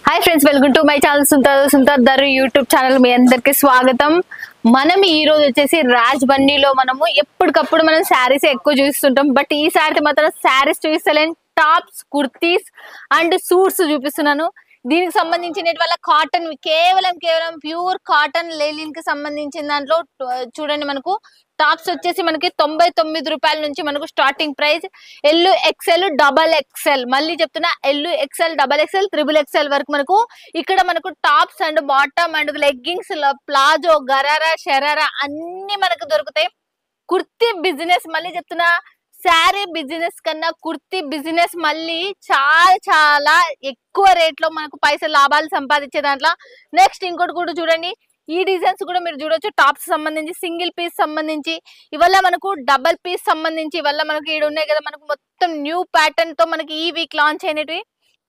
Hi friends, welcome to my channel Sundar దరు YouTube channel. మీ అందరికి స్వాగతం. మనం ఈ రోజు వచ్చేసి రాజ్ బండిలో మనము ఎప్పటికప్పుడు మనం శారీస్ ఎక్కువ చూస్తుంటాం. బట్ ఈ సారి మాత్రం శారీస్ చూపిస్తలేను, టాప్స్, కుర్తీస్ అండ్ సూట్స్ చూపిస్తున్నాను. దీనికి సంబంధించిన వల్ల కాటన్, కేవలం ప్యూర్ కాటన్ లెనిన్ కి సంబంధించిన దాంట్లో చూడండి, మనకు టాప్స్ వచ్చేసి మనకి 99 రూపాయల నుంచి మనకు starting price. L, XL, double XL, మళ్ళీ చెప్తున్నా, L, XL, double XL, triple XL వరకు మనకు ఇక్కడ మనకు tops and bottom and leggings, palazzo, gharara, sharara అన్ని మనకు దొరుకుతాయి. కుర్తీ బిజినెస్, మళ్ళీ చెప్తున్నా, శారీ బిజినెస్ కన్నా కుర్తీ బిజినెస్ మళ్ళీ చాలా చాలా ఎక్కువ రేట్ లో మనకు పైసలు లాభాలు సంపాదించే దాంట్లో. నెక్స్ట్ ఇంకోటి కూడా చూడండి, ఈ డిజైన్స్ కూడా మీరు చూడొచ్చు. టాప్స్ సంబంధించి సింగిల్ పీస్ సంబంధించి, ఇవల్ల మనకు డబల్ పీస్ సంబంధించి, ఇవల్ల మనకి ఇక్కడ ఉన్నాయి కదా, మనకు మొత్తం న్యూ ప్యాటర్న్ తో మనకి ఈ వీక్ లాంచ్ అయినవి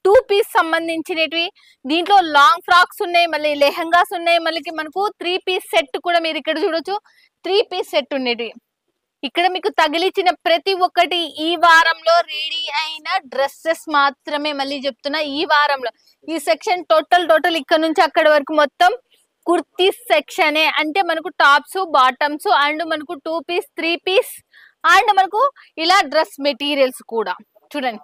2 పీస్ సంబంధించినవి. దీంట్లో లాంగ్ ఫ్రాక్స్ ఉన్నాయి, మళ్ళీ లెహంగాస్ ఉన్నాయి, మళ్ళీ మనకు 3 పీస్ సెట్ కూడా మీరు ఇక్కడ చూడొచ్చు. 3 పీస్ సెట్ ఉండేవి. ఇక్కడ మీకు తగిలించిన ప్రతి ఒక్కటి ఈ వారంలో రెడీ అయిన డ్రెస్సెస్ మాత్రమే. మళ్ళీ చెప్తున్నా, ఈ వారంలో ఈ సెక్షన్ టోటల్ ఇక్కడ నుంచి అక్కడి వరకు మొత్తం కుర్తీ సెక్షనే. అంటే మనకు టాప్స్, బాటమ్స్ అండ్ మనకు 2 పీస్, 3 పీస్ అండ్ మనకు ఇలా డ్రెస్ మెటీరియల్స్ కూడా చూడండి.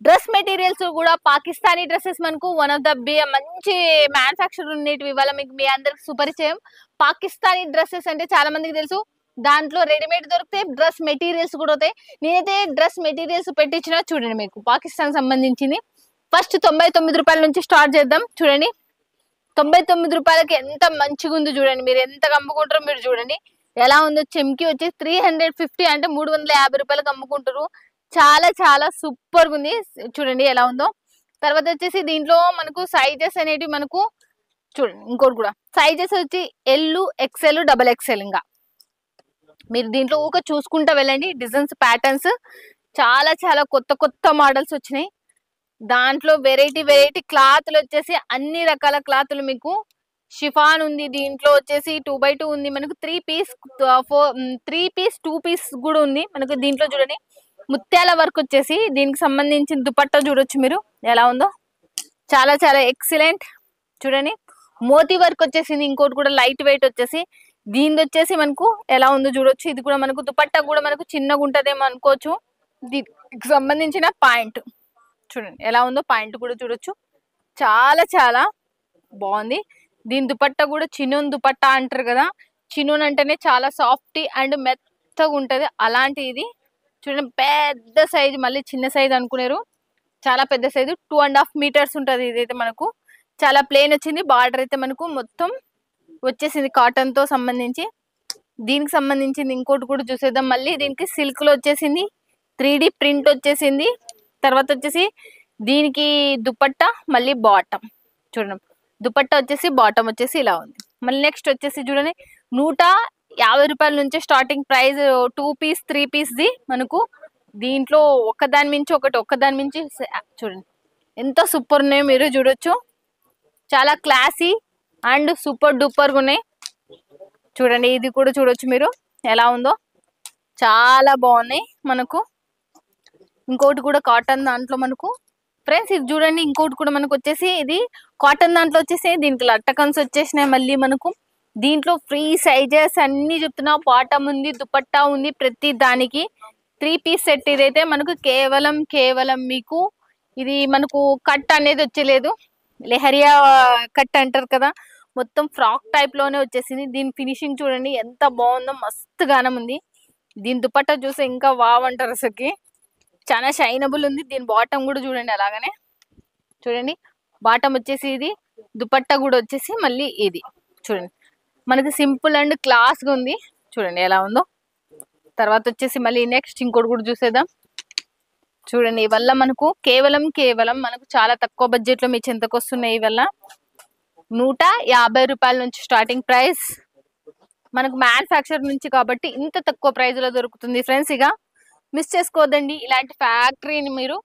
డ్రెస్ మెటీరియల్స్ కూడా పాకిస్తానీ డ్రెస్సెస్ మనకు వన్ ఆఫ్ ద మంచి మ్యానుఫ్యాక్చర్ ఉండేటివి. ఇవాళ మీకు మీ అందరికి సుపరిచయం. పాకిస్తానీ డ్రెస్సెస్ అంటే చాలా మందికి తెలుసు, దాంట్లో రెడీమేడ్ దొరుకుతాయి, డ్రెస్ మెటీరియల్స్ కూడా అవుతాయి. నేనైతే డ్రెస్ మెటీరియల్స్ పెట్టించిన చూడండి, మీకు పాకిస్తాన్ సంబంధించింది. ఫస్ట్ 99 రూపాయల నుంచి స్టార్ట్ చేద్దాం. చూడండి, 99 రూపాయలకి ఎంత మంచిగా ఉందో చూడండి. మీరు ఎంత అమ్ముకుంటారో మీరు చూడండి ఎలా ఉందో. చెమ్కి వచ్చి 350 అంటే 350 రూపాయలకు అమ్ముకుంటారు. చాలా చాలా సూపర్ గా ఉంది. చూడండి ఎలా ఉందో. తర్వాత వచ్చేసి దీంట్లో మనకు సైజెస్ అనేటివి మనకు చూడండి. ఇంకోటి కూడా సైజెస్ వచ్చి ఎల్, ఎక్స్ఎల్, డబల్ ఎక్స్ఎల్. ఇంకా మీరు దీంట్లో ఊక చూసుకుంటా వెళ్ళండి. డిజైన్స్, ప్యాటర్న్స్ చాలా చాలా కొత్త కొత్త మోడల్స్ వచ్చినాయి. దాంట్లో వెరైటీ క్లాత్లు వచ్చేసి అన్ని రకాల క్లాత్లు మీకు. షిఫాన్ ఉంది, దీంట్లో వచ్చేసి 2x2 ఉంది, మనకు 3 పీస్, 3 పీస్, 2 పీస్ కూడా ఉంది మనకు. దీంట్లో చూడండి, ముత్యాల వర్క్ వచ్చేసి దీనికి సంబంధించిన దుపట్టా చూడొచ్చు మీరు ఎలా ఉందో. చాలా చాలా ఎక్సలెంట్. చూడండి, మోతీ వర్క్ వచ్చేసింది. ఇంకోటి కూడా లైట్ వెయిట్ వచ్చేసి దీని వచ్చేసి మనకు ఎలా ఉందో చూడొచ్చు. ఇది కూడా మనకు దుపట్టా కూడా మనకు చిన్నగా ఉంటదేమో అనుకోవచ్చు. దీనికి సంబంధించిన పాయింట్ చూడండి ఎలా ఉందో. పాయింట్ కూడా చూడొచ్చు. చాలా చాలా బాగుంది. దీని దుపట్టా కూడా చినోన్ దుపట్టా అంటారు కదా. చినోన్ అంటేనే చాలా సాఫ్ట్ అండ్ మెత్తగా ఉంటది. అలాంటి ఇది చూడండి, పెద్ద సైజు, మళ్ళీ చిన్న సైజు అనుకున్నారు, చాలా పెద్ద సైజు. 2.5 మీటర్స్ ఉంటది. ఇదైతే మనకు చాలా ప్లేన్ వచ్చింది. బార్డర్ అయితే మనకు మొత్తం వచ్చేసింది కాటన్ తో సంబంధించి. దీనికి సంబంధించింది ఇంకోటి కూడా చూసేద్దాం. మళ్ళీ దీనికి సిల్క్ లో వచ్చేసింది, 3D ప్రింట్ వచ్చేసింది. తర్వాత వచ్చేసి దీనికి దుపట్టా, మళ్ళీ బాటమ్ చూడండి. దుపట్టా వచ్చేసి బాటమ్ వచ్చేసి ఇలా ఉంది. మళ్ళీ నెక్స్ట్ వచ్చేసి చూడండి, 150 రూపాయల నుంచి స్టార్టింగ్ ప్రైస్. 2 పీస్, 3 పీస్ ది మనకు. దీంట్లో ఒకదాని మించి ఒకటి, ఒకదాని మించి చూడండి ఎంత సూపర్ ఉన్నాయో మీరు చూడొచ్చు. చాలా క్లాసీ అండ్ సూపర్ డూపర్ గా ఉన్నాయి. చూడండి, ఇది కూడా చూడొచ్చు మీరు ఎలా ఉందో. చాలా బాగున్నాయి మనకు. ఇంకోటి కూడా కాటన్ దాంట్లో మనకు ఫ్రెండ్స్ ఇది చూడండి. ఇంకోటి కూడా మనకు వచ్చేసి ఇది కాటన్ దాంట్లో వచ్చేసి దీనికి లట్టకన్స్ వచ్చేసినాయి. మళ్ళీ మనకు దీంట్లో ఫ్రీ సైజెస్ అన్ని చెప్తున్నా. బాటమ్ ఉంది, దుపట్టా ఉంది, ప్రతి దానికి 3 పీస్ సెట్. ఇదైతే మనకు కేవలం మీకు ఇది మనకు కట్ అనేది వచ్చేలేదు, లెహరియా కట్ అంటారు కదా, మొత్తం ఫ్రాక్ టైప్ లోనే వచ్చేసింది. దీని ఫినిషింగ్ చూడండి ఎంత బాగుందో, మస్తు గానం ఉంది. దీని దుపట్టా చూస్తే ఇంకా వావ్ అంటారు అసలుకి. చాలా షైనబుల్ ఉంది. దీని బాటమ్ కూడా చూడండి అలాగనే. చూడండి, బాటమ్ వచ్చేసి ఇది, దుపట్టా కూడా వచ్చేసి మళ్ళీ ఇది చూడండి. మనకి సింపుల్ అండ్ క్లాస్ గా ఉంది. చూడండి ఎలా ఉందో. తర్వాత వచ్చేసి మళ్ళీ నెక్స్ట్ ఇంకోటి కూడా చూసేద్దాం. చూడండి, ఇవల్ల మనకు కేవలం మనకు చాలా తక్కువ బడ్జెట్ లో మీ చెంతకు వస్తున్నాయి. ఇవల్ల 150 రూపాయల నుంచి స్టార్టింగ్ ప్రైస్. మనకు మ్యానుఫ్యాక్చర్ నుంచి కాబట్టి ఇంత తక్కువ ప్రైస్ లో దొరుకుతుంది ఫ్రెండ్స్. ఇక మిస్ చేసుకోవద్దండి ఇలాంటి ఫ్యాక్టరీని. మీరు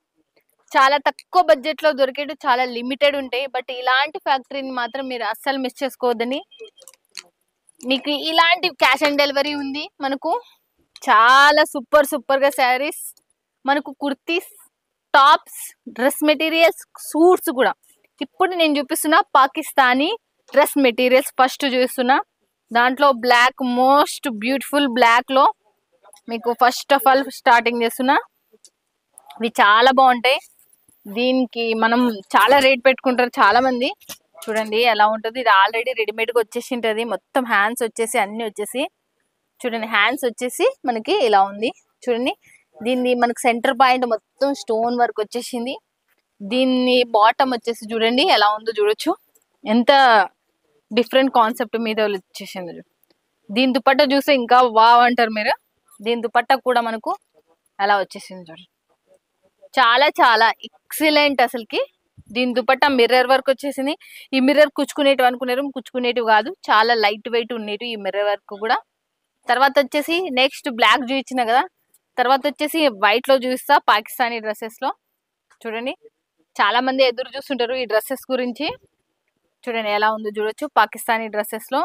చాలా తక్కువ బడ్జెట్ లో దొరికేటి చాలా లిమిటెడ్ ఉంటాయి. బట్ ఇలాంటి ఫ్యాక్టరీని మాత్రం మీరు అస్సలు మిస్ చేసుకోవద్దని. మీకు ఇలాంటి క్యాష్ ఆన్ డెలివరీ ఉంది మనకు. చాలా సూపర్ గా శారీస్ మనకు, kurtis, tops, dress materials, suits కూడా ఇప్పుడు నేను చూపిస్తున్నా పాకిస్తానీ డ్రెస్ మెటీరియల్స్. ఫస్ట్ చూస్తున్నా దాంట్లో బ్లాక్, మోస్ట్ బ్యూటిఫుల్ బ్లాక్ లో మీకు ఫస్ట్ ఆఫ్ ఆల్ స్టార్టింగ్ చేస్తున్నా. ఇవి చాలా బాగుంటాయి. దీనికి మనం చాలా రేట్ పెట్టుకుంటారు చాలా మంది. చూడండి ఎలా ఉంటుంది. ఇది ఆల్రెడీ రెడీమేడ్ గా వచ్చేసి ఉంటది. మొత్తం హ్యాండ్స్ వచ్చేసి అన్ని వచ్చేసి చూడండి. హ్యాండ్స్ వచ్చేసి మనకి ఇలా ఉంది చూడండి. దీన్ని మనకి సెంటర్ పాయింట్ మొత్తం స్టోన్ వర్క్ వచ్చేసింది. దీన్ని బాటమ్ వచ్చేసి చూడండి ఎలా ఉందో చూడొచ్చు. ఎంత డిఫరెంట్ కాన్సెప్ట్ మీద వచ్చేసింది. దీని దుపట్టా చూస్తే ఇంకా వావ్ అంటారు మీరు. దీని దుపట్టా కూడా మనకు ఎలా వచ్చేసింది చూడండి. చాలా చాలా ఎక్సలెంట్ అసలుకి. దీని దుపట్టా మిర్రర్ వర్క్ వచ్చేసింది. ఈ మిర్రర్ కుచ్చుకునేటివి అనుకున్నారు, కుచ్చుకునేటివి కాదు, చాలా లైట్ వెయిట్ ఉండేటివి ఈ మిర్రర్ వర్క్ కూడా. తర్వాత వచ్చేసి నెక్స్ట్ బ్లాక్ చూపించిన కదా, తర్వాత వచ్చేసి వైట్ లో చూపిస్తా పాకిస్తానీ డ్రెస్సెస్ లో. చూడండి చాలా మంది ఎదురు చూస్తుంటారు ఈ డ్రెస్సెస్ గురించి. చూడండి ఎలా ఉందో చూడొచ్చు పాకిస్తానీ డ్రెస్సెస్ లో.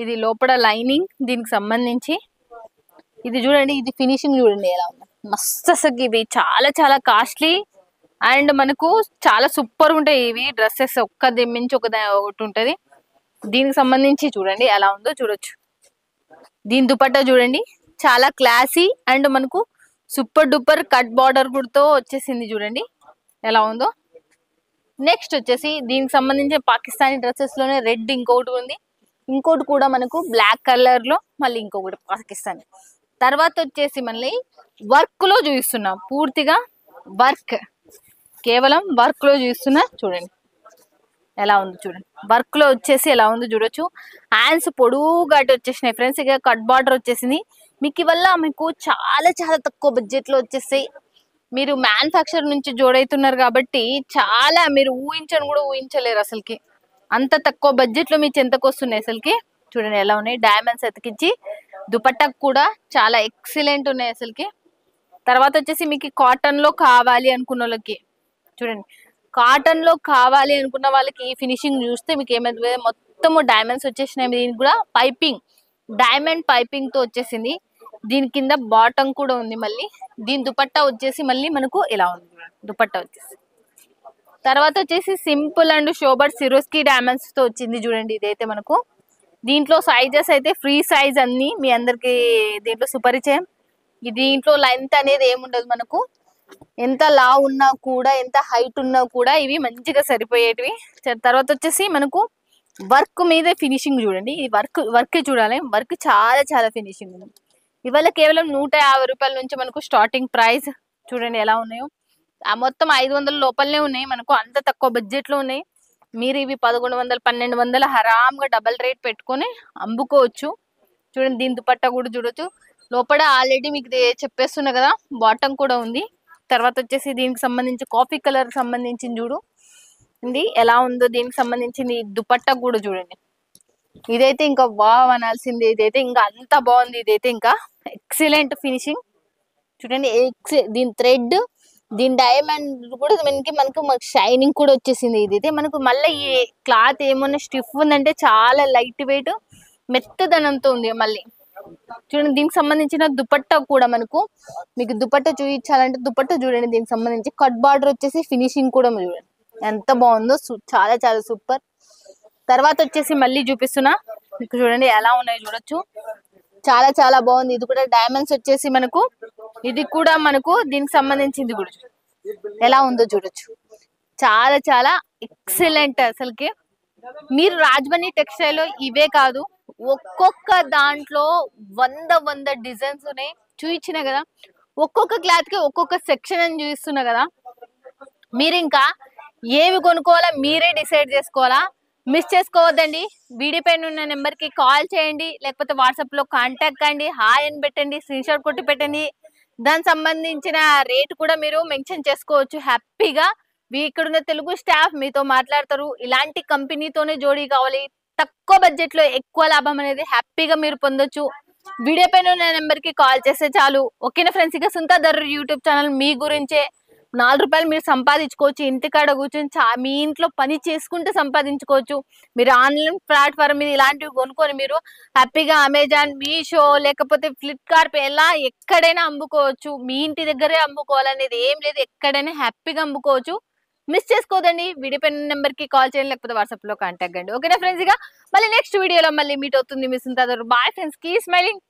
ఇది లోపల లైనింగ్ దీనికి సంబంధించి. ఇది చూడండి, ఇది ఫినిషింగ్ చూడండి ఎలా ఉంది. మస్తు అసలు ఇవి చాలా చాలా కాస్ట్లీ అండ్ మనకు చాలా సూపర్ ఉంటాయి ఇవి డ్రెస్సెస్. ఒక్కది మించి ఒకటి ఉంటది. దీనికి సంబంధించి చూడండి ఎలా ఉందో చూడొచ్చు. దీని దుపట్టా చూడండి చాలా క్లాసీ అండ్ మనకు సూపర్ డూపర్ కట్ బార్డర్ కూడా వచ్చేసింది. చూడండి ఎలా ఉందో. నెక్స్ట్ వచ్చేసి దీనికి సంబంధించి పాకిస్తానీ డ్రెస్సెస్ లోనే రెడ్ ఇంకొకటి ఉంది, ఇంకోటి కూడా మనకు బ్లాక్ కలర్ లో, మళ్ళీ ఇంకొకటి పాకిస్తానీ. తర్వాత వచ్చేసి మళ్ళీ వర్క్ లో చూపిస్తున్నా, పూర్తిగా వర్క్, కేవలం వర్క్ లో చూస్తున్నా. చూడండి ఎలా ఉంది చూడండి. వర్క్ లో వచ్చేసి ఎలా ఉందో చూడొచ్చు. హ్యాండ్స్ పొడుగుగా వచ్చేసినాయి ఫ్రెండ్స్. ఇక కట్ బార్డర్ వచ్చేసింది. మీకు వల్ల మీకు చాలా చాలా తక్కువ బడ్జెట్ లో వచ్చేస్తాయి. మీరు మ్యానుఫ్యాక్చర్ నుంచి జోడైతున్నారు కాబట్టి చాలా మీరు ఊహించని కూడా ఊహించలేరు అసలుకి. అంత తక్కువ బడ్జెట్ లో మీ చెంతకు వస్తున్నాయి అసలుకి. చూడండి ఎలా ఉన్నాయి. డైమండ్స్ అతికించి దుపట్టాకు కూడా చాలా ఎక్సలెంట్ ఉన్నాయి అసలుకి. తర్వాత వచ్చేసి మీకు కాటన్ లో కావాలి అనుకున్న వాళ్ళకి చూడండి, కాటన్ లో కావాలి అనుకున్న వాళ్ళకి ఈ ఫినిషింగ్ చూస్తే మీకు ఏమైతే మొత్తము డైమండ్స్ వచ్చేసినాయి. దీనికి కూడా పైపింగ్, డైమండ్ పైపింగ్ తో వచ్చేసింది. దీని కింద బాటమ్ కూడా ఉంది. మళ్ళీ దీని దుపట్టా వచ్చేసి మళ్ళీ మనకు ఎలా ఉంది దుపట్టా వచ్చేసి. తర్వాత వచ్చేసి simple and sober Swarovski diamonds తో వచ్చింది చూడండి. ఇదైతే మనకు దీంట్లో సైజెస్ అయితే ఫ్రీ సైజ్ అన్ని మీ అందరికి దీంట్లో సుపరిచయం. దీంట్లో లెంత్ అనేది ఏముండదు మనకు. ఎంత లావ్ ఉన్నా కూడా, ఎంత హైట్ ఉన్నా కూడా ఇవి మంచిగా సరిపోయేటివి. తర్వాత వచ్చేసి మనకు వర్క్ మీద ఫినిషింగ్ చూడండి. ఈ వర్క్ చూడాలి. వర్క్ చాలా చాలా ఫినిషింగ్ ఉంది. ఇవాళ కేవలం 150 రూపాయల నుంచి మనకు స్టార్టింగ్ ప్రైస్. చూడండి ఎలా ఉన్నాయో. ఆ మొత్తం 500 లోపలనే ఉన్నాయి మనకు. అంత తక్కువ బడ్జెట్ లో ఉన్నాయి. మీరు ఇవి 1100 1200 హరామ్గా డబల్ రేట్ పెట్టుకొని అమ్ముకోవచ్చు. చూడండి దీని దుపట్టా కూడా చూడొచ్చు. లోపల ఆల్రెడీ మీకు చెప్పేస్తున్నా కదా, బాటమ్ కూడా ఉంది. తర్వాత వచ్చేసి దీనికి సంబంధించి కాఫీ కలర్ సంబంధించింది చూడు ఇది ఎలా ఉందో. దీనికి సంబంధించింది దుపట్టా కూడా చూడండి. ఇదైతే ఇంకా వావ్ అనాల్సింది. ఇదైతే ఇంకా అంత బాగుంది. ఇదైతే ఇంకా ఎక్సలెంట్ ఫినిషింగ్ చూడండి. దీని థ్రెడ్, దీని డైమండ్ కూడా మనకు షైనింగ్ కూడా వచ్చేసింది. ఇదైతే మనకు మళ్ళీ ఈ క్లాత్ ఏమన్నా స్టిఫ్ ఉందంటే చాలా లైట్ వెయిట్ మెత్తదనంతో ఉంది. మళ్ళీ చూడండి దీనికి సంబంధించిన దుపట్టా కూడా మనకు, మీకు దుపట్టా చూపించాలంటే దుపట్టా చూడండి. దీనికి సంబంధించి కట్ బార్డర్ వచ్చేసి ఫినిషింగ్ కూడా చూడండి ఎంత బాగుందో. చాలా చాలా సూపర్. తర్వాత వచ్చేసి మళ్ళీ చూపిస్తున్నా మీకు చూడండి ఎలా ఉన్నాయో చూడొచ్చు. చాలా చాలా బాగుంది. ఇది కూడా డైమండ్స్ వచ్చేసి మనకు, ఇది కూడా మనకు దీనికి సంబంధించింది కూడా ఎలా ఉందో చూడొచ్చు. చాలా చాలా ఎక్సలెంట్ అసలుకి. మీరు రాజమండ్రి టెక్స్టైల్ లో ఇవే కాదు, ఒక్కొక్క దాంట్లో 100 డిజైన్స్ ఉన్నాయి. చూపించిన కదా, ఒక్కొక్క క్లాత్ కి ఒక్కొక్క సెక్షన్ అని చూపిస్తున్నా కదా. మీరు ఇంకా ఏవి కొనుక్కోవాలా మీరే డిసైడ్ చేసుకోవాలా. మిస్ చేసుకోవద్దండి. వీడియో పైన ఉన్న నెంబర్ కి కాల్ చేయండి, లేకపోతే వాట్సాప్ లో కాంటాక్ట్ కండి. హాయ్ అని పెట్టండి, స్క్రీన్ షాట్ కొట్టి పెట్టండి. దానికి సంబంధించిన రేట్ కూడా మీరు మెన్షన్ చేసుకోవచ్చు హ్యాపీగా. ఇక్కడున్న తెలుగు స్టాఫ్ మీతో మాట్లాడతారు. ఇలాంటి కంపెనీతోనే జోడీ కావాలి, తక్కువ బడ్జెట్ లో ఎక్కువ లాభం అనేది హ్యాపీగా మీరు పొందొచ్చు. వీడియో పైన ఉన్న నెంబర్ కి కాల్ చేస్తే చాలు. ఓకేనా ఫ్రెండ్స్. ఇక సుంతా దర్రు యూట్యూబ్ ఛానల్ మీ గురించే. 4 రూపాయలు మీరు సంపాదించుకోవచ్చు. ఇంటికాడ కూర్చొని మీ ఇంట్లో పని చేసుకుంటూ సంపాదించుకోవచ్చు. మీరు ఆన్లైన్ ప్లాట్ఫామ్ మీద ఇలాంటివి కొనుక్కొని మీరు హ్యాపీగా అమెజాన్, మీషో, లేకపోతే ఫ్లిప్కార్ట్ ఎలా ఎక్కడైనా అమ్ముకోవచ్చు. మీ ఇంటి దగ్గరే అమ్ముకోవాలనేది ఏం లేదు, ఎక్కడైనా హ్యాపీగా అమ్ముకోవచ్చు. మిస్ చేసుకోదండి. వీడియో పైన నెంబర్ కి కాల్ చేయండి, లేకపోతే వాట్సాప్ లో కాంటాక్ట్ అండి. ఓకేనా ఫ్రెండ్స్? ఇక మళ్ళీ నెక్స్ట్ వీడియోలో మళ్ళీ మీట్ అవుతుంది miss. Bye friends, keep smiling.